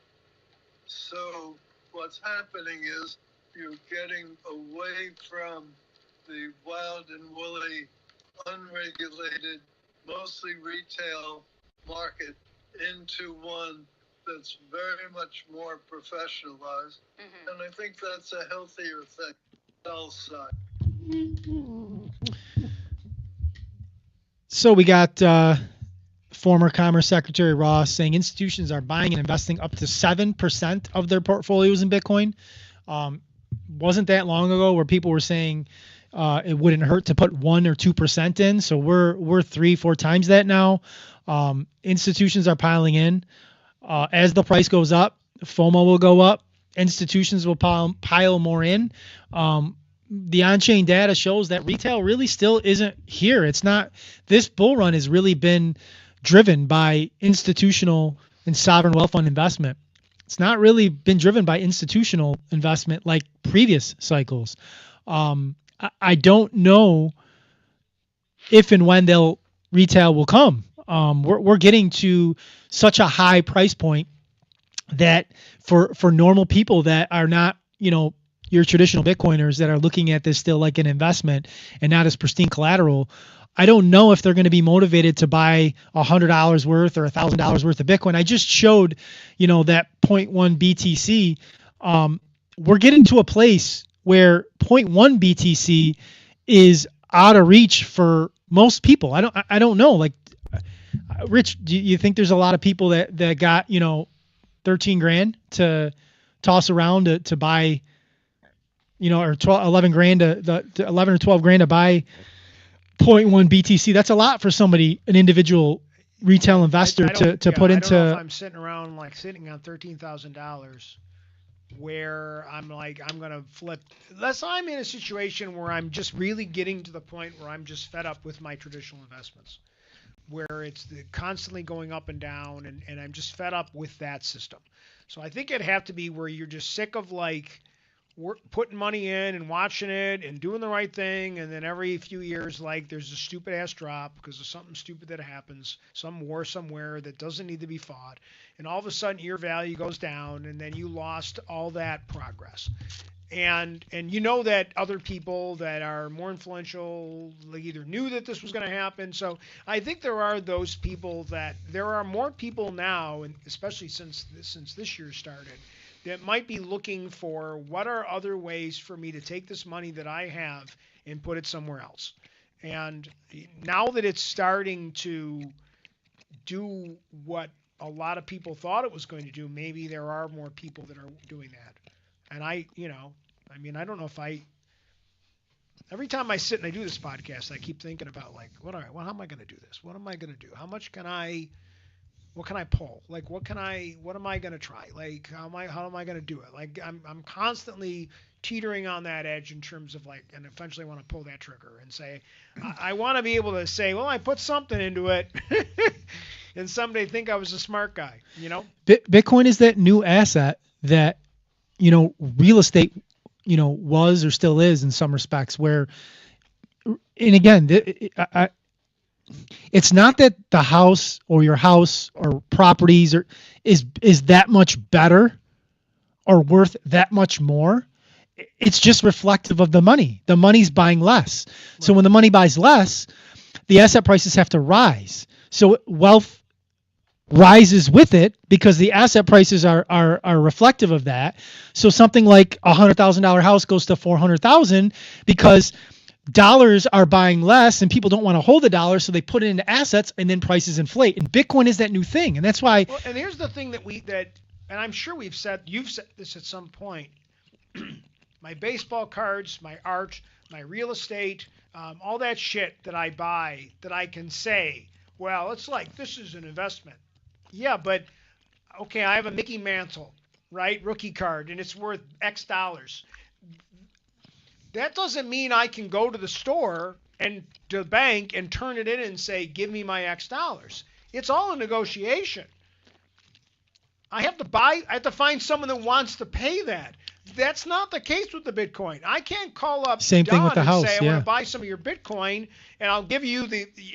So what's happening is you're getting away from the wild and woolly, unregulated, mostly retail market into one that's very much more professionalized. Mm-hmm. And I think that's a healthier thing. Side. So we got former Commerce Secretary Ross saying institutions are buying and investing up to 7% of their portfolios in Bitcoin. Wasn't that long ago where people were saying it wouldn't hurt to put 1 or 2% in. So we're 3-4 times that now. Institutions are piling in. As the price goes up, FOMO will go up. Institutions will pile more in. The on-chain data shows that retail really still isn't here. It's not. This bull run has really been driven by institutional and sovereign wealth fund investment. It's not really been driven by institutional investment like previous cycles. I don't know if and when retail will come. We're getting to such a high price point that for normal people that are not, your traditional Bitcoiners that are looking at this still like an investment and not as pristine collateral, I don't know if they're going to be motivated to buy $100 worth or $1,000 worth of Bitcoin. I just showed, that zero point 0.1 BTC. We're getting to a place where zero point 0.1 BTC is out of reach for most people. I don't know. Like, Rich, do you think there's a lot of people that got 13 grand to toss around to buy, or 12, 11 grand to 11 or 12 grand to buy zero point 0.1 BTC? That's a lot for somebody, an individual retail investor to put into. I don't know if I'm sitting around sitting on $13,000 where I'm gonna flip, unless I'm in a situation where I'm just really getting to the point where I'm just fed up with my traditional investments, where it's constantly going up and down, and I'm just fed up with that system. So I think it'd have to be where you're just sick of putting money in and watching it and doing the right thing, and then every few years there's a stupid ass drop because of something stupid that happens, some war somewhere that doesn't need to be fought, and all of a sudden your value goes down, and then you lost all that progress. And that other people that are more influential either knew that this was going to happen. So I think there are more people now, and especially since this year started, that might be looking for what are other ways for me to take this money that I have and put it somewhere else. And now that it's starting to do what a lot of people thought it was going to do, maybe there are more people that are doing that. And I don't know if every time I sit and I do this podcast, I keep thinking about how am I going to do this? What am I going to do? What can I pull? What am I going to try? How am I going to do it? I'm constantly teetering on that edge in terms of and eventually want to pull that trigger and say, I want to be able to say, well, I put something into it and someday think I was a smart guy, Bitcoin is that new asset that, real estate, was or still is in some respects where, and again, it's not that the house or your house or properties is that much better or worth that much more. It's just reflective of the money. The money's buying less. Right. So when the money buys less, the asset prices have to rise. So wealth rises with it because the asset prices are reflective of that. So something like $100,000 house goes to $400,000 because dollars are buying less and people don't want to hold the dollar, so they put it into assets and then prices inflate. And Bitcoin is that new thing, and that's why. Well, and here's the thing and I'm sure you've said this at some point. My baseball cards, my art, my real estate, all that shit that I buy, that I can say, well, it's this is an investment. Yeah, but okay, I have a Mickey Mantle, right, rookie card, and it's worth X dollars. That doesn't mean I can go to the store and to the bank and turn it in and say, give me my X dollars. It's all a negotiation. I have to find someone that wants to pay that. That's not the case with the Bitcoin. I can't call up Same Don thing with the house, and say, I want to buy some of your Bitcoin and I'll give you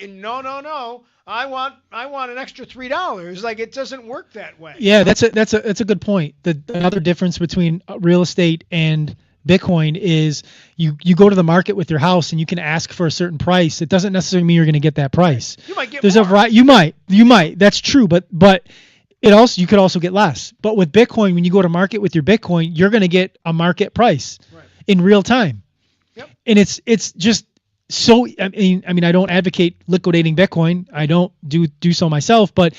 no. I want an extra $3. It doesn't work that way. Yeah, that's a good point. Another difference between real estate and Bitcoin is you go to the market with your house and you can ask for a certain price. It doesn't necessarily mean you're going to get that price. You might get There's more. a variety. You might. That's true, but you could also get less. But with Bitcoin, when you go to market with your Bitcoin, you're going to get a market price in real time. Yep. And it's just so. I mean, I don't advocate liquidating Bitcoin. I don't do so myself, but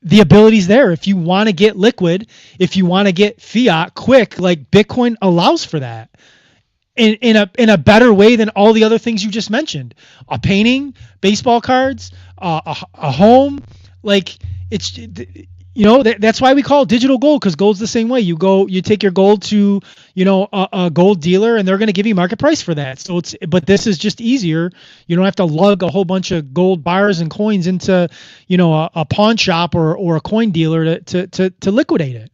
the ability's there. If you want to get liquid, if you want to get fiat quick, Bitcoin allows for that in a better way than all the other things you just mentioned. A painting, baseball cards, a home, it's that's why we call it digital gold, because gold's the same way. You take your gold to a gold dealer and they're going to give you market price for that. But this is just easier. You don't have to lug a whole bunch of gold bars and coins into a pawn shop or a coin dealer to liquidate it.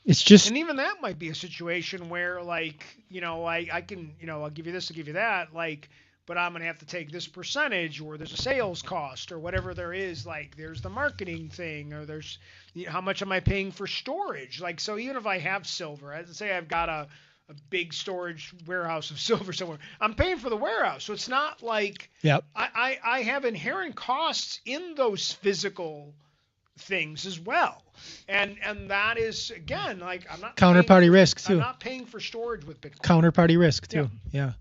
It's just, and even that might be a situation where I can I'll give you this, I'll give you that, but I'm going to have to take this percentage, or there's a sales cost, or whatever there is. There's the marketing thing, or there's how much am I paying for storage? So even if I have silver, let's say I've got a big storage warehouse of silver somewhere. I'm paying for the warehouse. So it's not like Yep. I have inherent costs in those physical things as well. And that is, again, like I'm not Counterparty risk too. I'm not paying for storage with Bitcoin. Counterparty risk too. Yeah.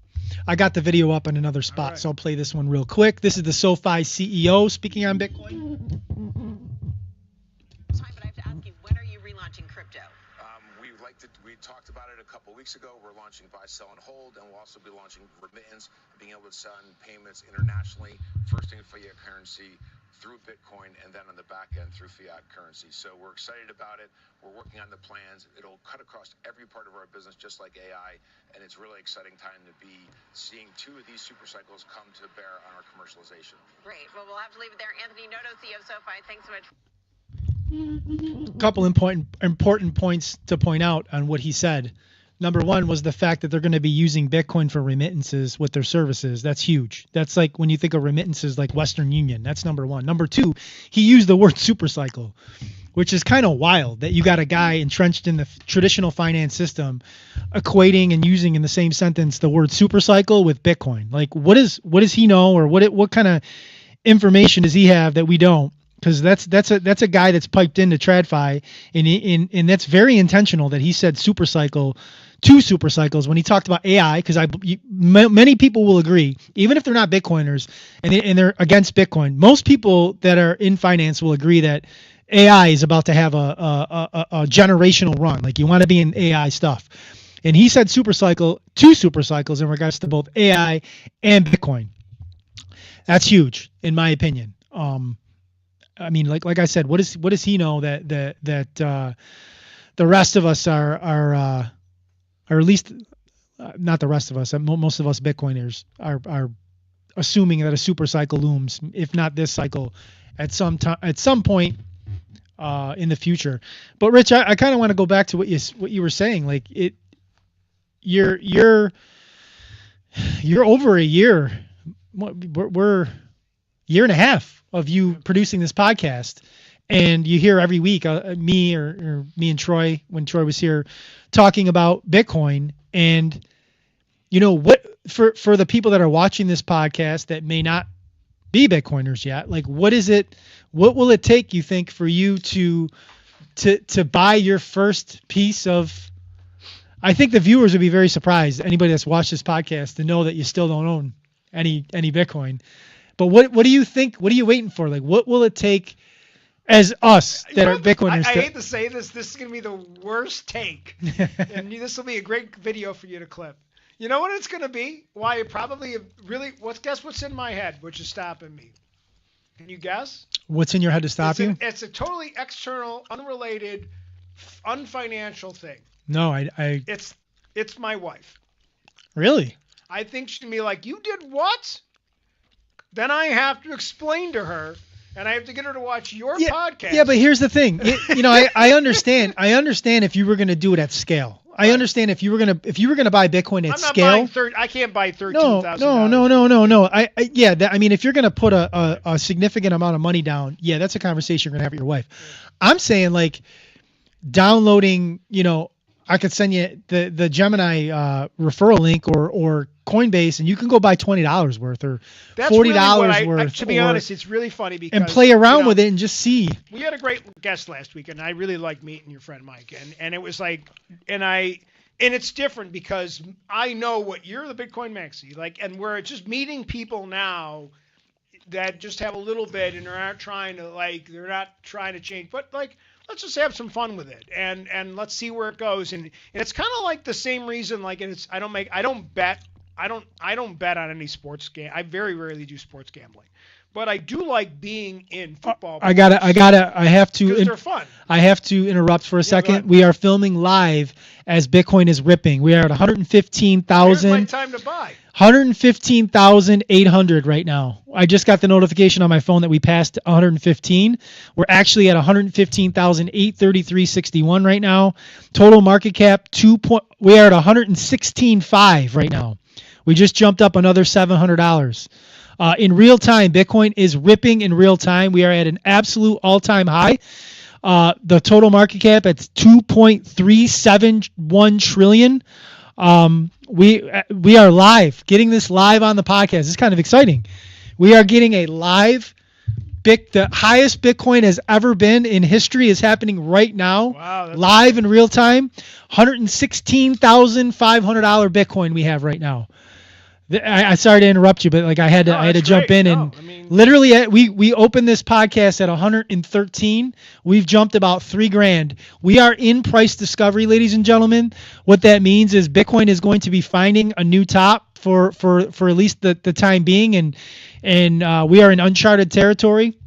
I got the video up in another spot, right. so I'll play this one real quick. This is the SoFi CEO speaking on Bitcoin. But I have to ask you, when are you relaunching crypto? We talked about it a couple weeks ago. We're launching buy, sell, and hold, and we'll also be launching remittance, being able to send payments internationally, first in fiat currency through Bitcoin, and then on the back end through fiat currency. So we're excited about it. We're working on the plans. It'll cut across every part of our business, just like AI, and it's really exciting time to be seeing two of these super cycles come to bear on our commercialization. Great. Well, we'll have to leave it there. Anthony Noto, CEO of SoFi, thanks so much. A couple important points to point out on what he said. Number one was the fact that they're going to be using Bitcoin for remittances with their services. That's huge. That's like when you think of remittances like Western Union. That's number one. Number two, he used the word super cycle, which is kind of wild that you got a guy entrenched in the traditional finance system equating and using in the same sentence the word super cycle with Bitcoin. Like what does he know, or what kind of information does he have that we don't? Because that's a guy that's piped into TradFi, and that's very intentional that he said super cycle, two super cycles when he talked about AI. Because many people will agree, even if they're not Bitcoiners and they're against Bitcoin, most people that are in finance will agree that AI is about to have a generational run. Like you want to be in AI stuff, and he said two super cycles in regards to both AI and Bitcoin. That's huge in my opinion. I mean, like I said, what does he know that the rest of us are or at least not the rest of us, most of us Bitcoiners are assuming that a super cycle looms, if not this cycle, at some point in the future. But Rich, I kind of want to go back to what you were saying. Like you're over a year. We're year and a half of you producing this podcast, and you hear every week me or me and Troy, when Troy was here, talking about Bitcoin. And you know what, for the people that are watching this podcast that may not be Bitcoiners yet, like what will it take, you think, for you to buy your first piece of? I think the viewers would be very surprised, anybody that's watched this podcast, to know that you still don't own any Bitcoin. But what do you think? What are you waiting for? Like, what will it take as us that are Bitcoiners? I hate to say this. This is going to be the worst take. And this will be a great video for you to clip. You know what it's going to be? Why it probably really, guess what's in my head, which is stopping me. Can you guess? What's in your head to stop you? It's a totally external, unrelated, unfinancial thing. No, It's my wife. Really? I think she'd be like, you did what? Then I have to explain to her, and I have to get her to watch your podcast. Yeah, but here's the thing. I understand. I understand if you were going to do it at scale. I understand if you were going to buy Bitcoin at scale. I can't buy $13,000. No. I mean, if you're going to put a significant amount of money down, yeah, that's a conversation you're going to have with your wife. Yeah. I'm saying like downloading, I could send you the Gemini referral link or Coinbase, and you can go buy $20 worth or $40 worth. To be honest, it's really funny because and play around with it and just see. We had a great guest last week, and I really liked meeting your friend Mike, and it was like, and it's different because I know what you're the Bitcoin maxi, like, and we're just meeting people now that just have a little bit and they're not trying to change, but like, let's just have some fun with it and let's see where it goes. And it's kind of like the same reason, like, and I don't bet on any sports game. I very rarely do sports gambling, but I do like being in football. I have to. Because they're fun. I have to interrupt for a second. We are filming live as Bitcoin is ripping. We are at 115,000. Here's my time to buy. 115,800 right now. I just got the notification on my phone that we passed 115. We're actually at 115,833.61 right now. Total market cap we are at 116.5 right now. We just jumped up another $700. In real time, Bitcoin is ripping in real time. We are at an absolute all-time high. The total market cap at 2.371 trillion. We are live, getting this live on the podcast. It's kind of exciting. We are getting a live the highest Bitcoin has ever been in history is happening right now. Wow, that's live in real time. $116,500 Bitcoin we have right now. I sorry to interrupt you, but like I had to jump in and literally we opened this podcast at 113. We've jumped about $3,000. We are in price discovery, ladies and gentlemen. What that means is Bitcoin is going to be finding a new top for at least the time being, and we are in uncharted territory.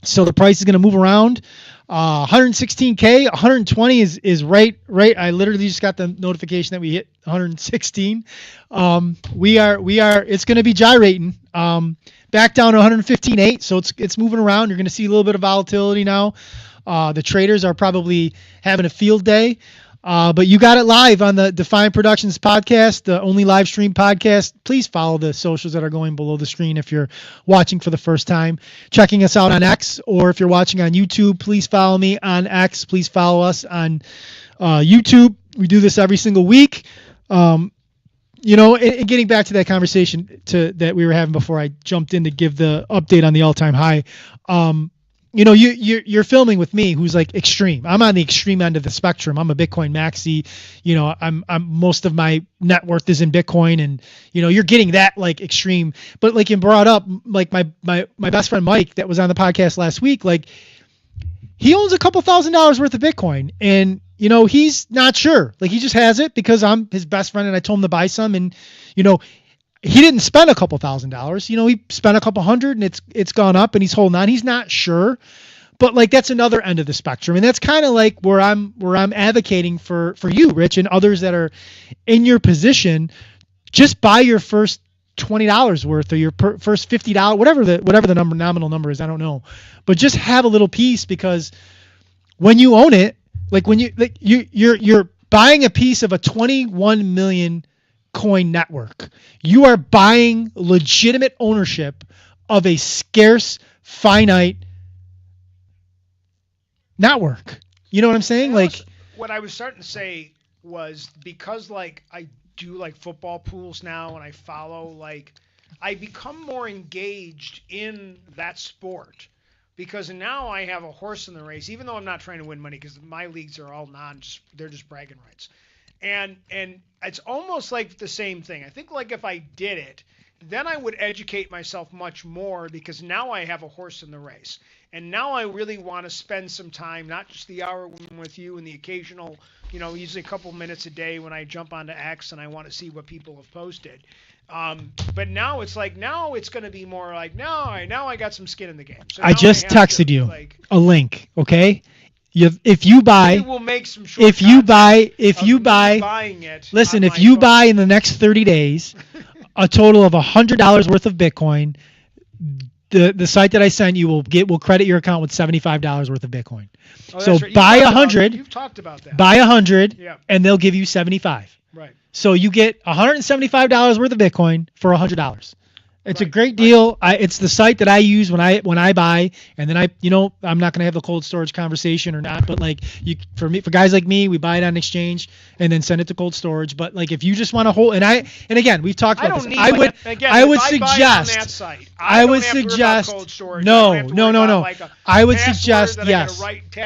So the price is going to move around. 116K, 120 is right. I literally just got the notification that we hit 116. It's going to be gyrating. Back down to 115.8. So it's moving around. You're going to see a little bit of volatility now. The traders are probably having a field day. But you got it live on the Defion Productions podcast, the only live stream podcast. Please follow the socials that are going below the screen if you're watching for the first time. Checking us out on X, or if you're watching on YouTube, please follow me on X. Please follow us on YouTube. We do this every single week. And getting back to that conversation that we were having before I jumped in to give the update on the all-time high. You're filming with me, who's like extreme. I'm on the extreme end of the spectrum. I'm a Bitcoin maxi. I'm most of my net worth is in Bitcoin, and you're getting that like extreme. But like you brought up, like my best friend Mike that was on the podcast last week, like he owns a couple $1,000s worth of Bitcoin, and he's not sure. Like he just has it because I'm his best friend, and I told him to buy some, and he didn't spend a couple $1,000s. He spent a couple hundred, and it's gone up, and he's holding on. He's not sure, but like that's another end of the spectrum, and that's kind of like where I'm advocating for you, Rich, and others that are in your position. Just buy your first $20 worth, or your first $50, whatever the nominal number is. I don't know, but just have a little piece, because when you own it, like when you're buying a piece of a 21 million coin network. You are buying legitimate ownership of a scarce, finite network. You know what I'm saying? Like what I was starting to say was, because like I do like football pools now, and I follow, like I become more engaged in that sport, because now I have a horse in the race, even though I'm not trying to win money, because my leagues are all they're just bragging rights. And it's almost like the same thing. I think like if I did it, then I would educate myself much more, because now I have a horse in the race. And now I really want to spend some time, not just the hour with you and the occasional, usually a couple minutes a day when I jump onto X and I want to see what people have posted. But now it's like, now it's going to be more like, now I got some skin in the game. So I just texted you a link, okay? If you buy, we'll make some short if you buy, buying it. Listen, if you buy in the next 30 days, a total of $100 worth of Bitcoin, the site that I sent you will credit your account with $75 worth of Bitcoin. Oh, so right. buy 100. You've talked about that. Buy 100, yeah, and they'll give you 75. Right. So you get $175 worth of Bitcoin for $100. It's a great deal. It's the site that I use when I buy, and then I'm not going to have the cold storage conversation or not, but like for guys like me, we buy it on exchange and then send it to cold storage. But like if you just want to hold, and again, we've talked about this. I would suggest I would suggest yes.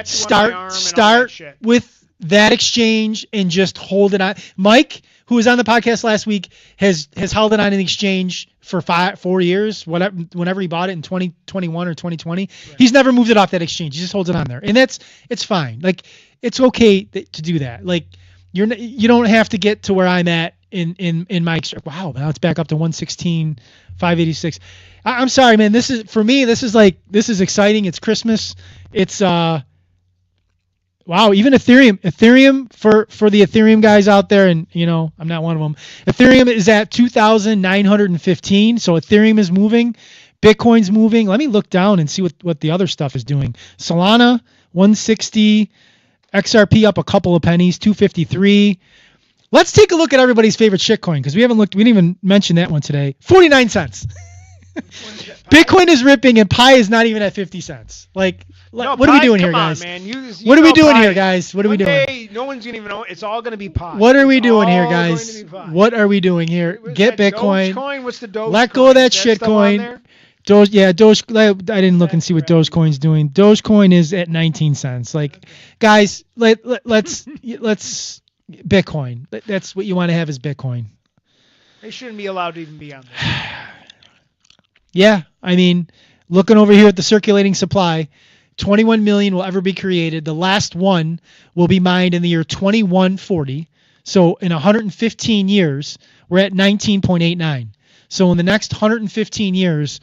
Start with that exchange and just hold it on. Mike, who was on the podcast last week, has held it on an exchange for 4 years, whenever he bought it in 2021 or 2020. Right. He's never moved it off that exchange. He just holds it on there. And it's fine. Like, it's okay to do that. Like, you don't have to get to where I'm at in my, wow, now it's back up to 116,586. I'm sorry, man. This is exciting. It's Christmas. It's, wow, even Ethereum for the Ethereum guys out there, and I'm not one of them. Ethereum is at 2,915, so Ethereum is moving, Bitcoin's moving. Let me look down and see what the other stuff is doing. Solana 160, XRP up a couple of pennies, 253. Let's take a look at everybody's favorite shitcoin, because we didn't even mention that one today. 49 cents. Bitcoin is ripping, and Pi is not even at 50 cents. Like, what are we doing here, guys? Man. What are we doing here, guys? What are we doing? No one's gonna even know. It's all gonna be pie. What are we It's doing here, all guys? going to be pie. What are we doing here? What's Get that Bitcoin. Dogecoin? What's the Dogecoin? Let go of that Is shit still on coin. there? Doge. I didn't look and see what Dogecoin's doing. Dogecoin is at 19 cents. Like, guys, let's Bitcoin. That's what you want to have is Bitcoin. They shouldn't be allowed to even be on there. Yeah, I mean, looking over here at the circulating supply, 21 million will ever be created. The last one will be mined in the year 2140. So in 115 years, we're at 19.89. So in the next 115 years,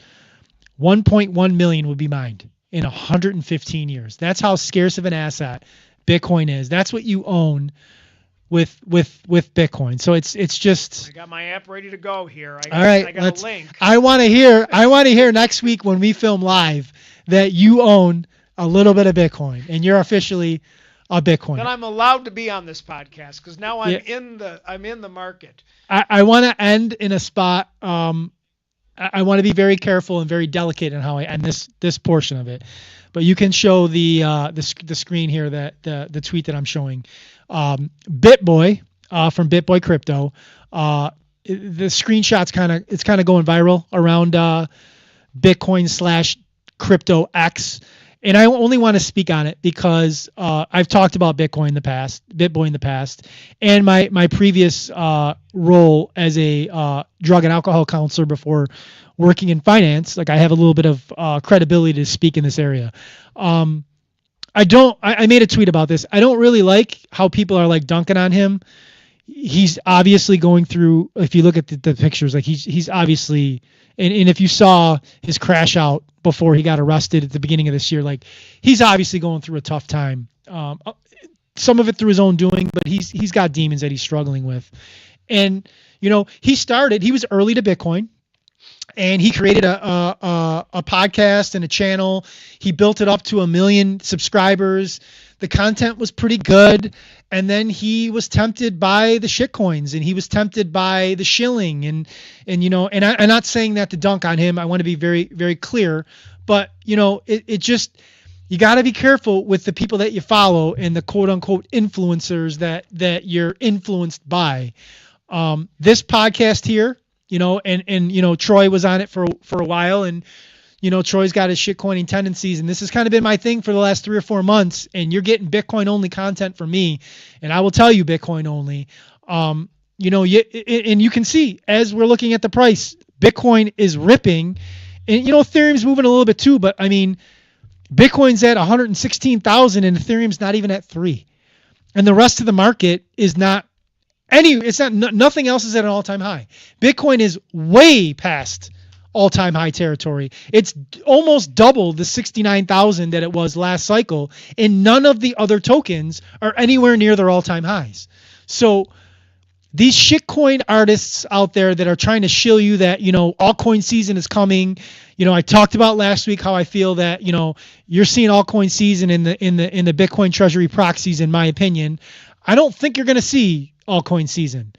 1.1 million will be mined in 115 years. That's how scarce of an asset Bitcoin is. That's what you own with Bitcoin. So it's just. I got my app ready to go here. All right, I got a link. I want to hear next week when we film live that you own a little bit of Bitcoin and you're officially a Bitcoiner. Then I'm allowed to be on this podcast because now I'm in the market. I want to end in a spot. I want to be very careful and very delicate in how I end this portion of it. But you can show the screen here, that the tweet that I'm showing. BitBoy from BitBoy Crypto. The screenshot's kind of going viral around Bitcoin / Crypto X. And I only want to speak on it because I've talked about BitBoy in the past, and my previous role as a drug and alcohol counselor before working in finance. Like, I have a little bit of credibility to speak in this area. I made a tweet about this. I don't really like how people are like dunking on him. He's obviously going through, if you look at the pictures, like he's obviously, and if you saw his crash out before he got arrested at the beginning of this year, like, he's obviously going through a tough time. Some of it through his own doing, but he's got demons that he's struggling with. And, he was early to Bitcoin. And he created a podcast and a channel. He built it up to 1 million subscribers. The content was pretty good. And then he was tempted by the shitcoins, and he was tempted by the shilling. And I'm not saying that to dunk on him. I want to be very, very clear. But, it just, you got to be careful with the people that you follow and the quote unquote influencers that you're influenced by. This podcast here, and Troy was on it for a while, and Troy's got his shitcoining tendencies, and this has kind of been my thing for the last 3 or 4 months, and you're getting Bitcoin only content from me, and I will tell you Bitcoin only. And you can see as we're looking at the price, Bitcoin is ripping, and Ethereum's moving a little bit too, but I mean, Bitcoin's at 116,000 and Ethereum's not even at 3. And the rest of the market is not nothing else is at an all-time high. Bitcoin is way past all-time high territory. It's almost double the 69,000 that it was last cycle, and none of the other tokens are anywhere near their all-time highs. So these shitcoin artists out there that are trying to shill you that, altcoin season is coming. I talked about last week how I feel that, you're seeing altcoin season in the Bitcoin treasury proxies, in my opinion. I don't think you're going to see altcoin season.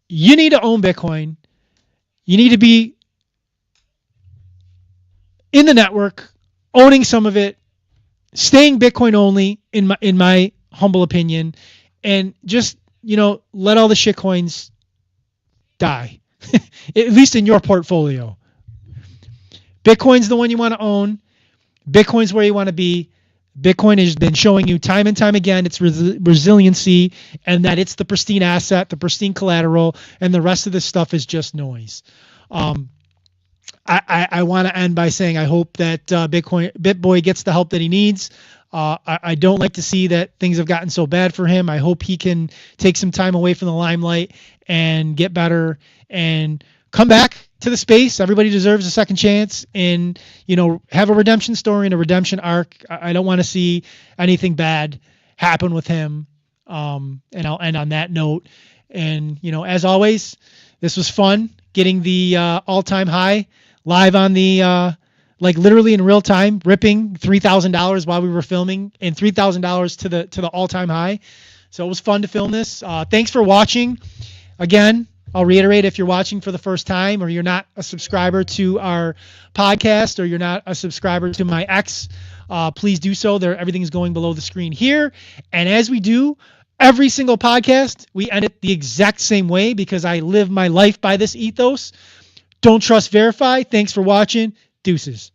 You need to own Bitcoin. You need to be in the network, owning some of it, staying Bitcoin only, in my humble opinion, and just, let all the shitcoins die, at least in your portfolio. Bitcoin's the one you want to own. Bitcoin's where you want to be. Bitcoin has been showing you time and time again its resiliency, and that it's the pristine asset, the pristine collateral, and the rest of this stuff is just noise. I want to end by saying I hope that BitBoy gets the help that he needs. I don't like to see that things have gotten so bad for him. I hope he can take some time away from the limelight and get better and come back to the space. Everybody deserves a second chance, and have a redemption story and a redemption arc. I don't want to see anything bad happen with him. And I'll end on that note. And as always, this was fun getting the all-time high live on the literally in real time, ripping $3,000 while we were filming, and $3,000 to the all-time high. So it was fun to film this. Thanks for watching. Again, I'll reiterate, if you're watching for the first time or you're not a subscriber to our podcast or you're not a subscriber to my X, please do so. There, everything is going below the screen here. And as we do every single podcast, we end it the exact same way because I live my life by this ethos. Don't trust, verify. Thanks for watching. Deuces.